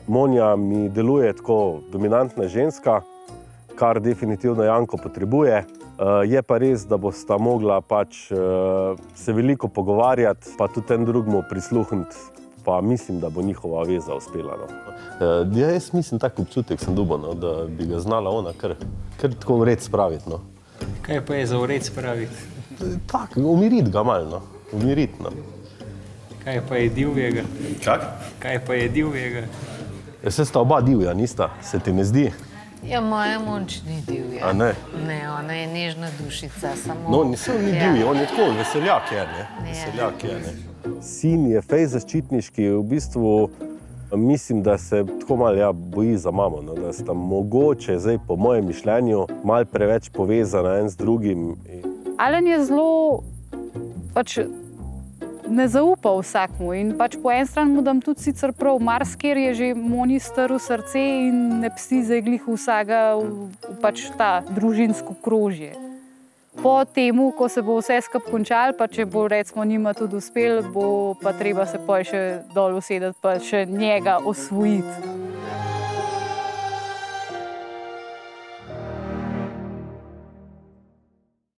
Monja mi deluje tako dominantna ženska, kar definitivno Janko potrebuje. Je pa res, da bosta mogla pač se veliko pogovarjati, pa tudi en drugemu prisluhniti, pa mislim, da bo njihova veza uspela. Jaz mislim, tak občutek sem dobil, da bi ga znala ona kar tako v red spraviti. Kaj pa je za v red spraviti? Tak, umiriti ga malo, umiriti. Kaj pa je divjega? Kak? Kaj pa je divjega? Se sta oba divja, nista? Se ti ne zdi? Ja, moja Monč ni divja. A ne? Ne, ona je nežna dušica, samo... No, nisem ni divji, on je tako, veseljak je, ne? Veseljak je, ne? Sin je fej zaščitniški, v bistvu mislim, da se tako malo boji za mamo, da sta mogoče, zdaj po mojem mišljenju, malo preveč povezana en z drugim. Alen je zelo, pač ne zaupa vsakmu in pač po en stran mu dam tudi sicer prav, marsikjer je že Moni strl srce in ne psi zdaj glih vsega v pač ta družinsko krožje. Po temu, ko se bo vse skupaj končalo, pa če bo recimo njima tudi uspel, bo pa treba se pol še dol usedeti, pa še njega osvojiti.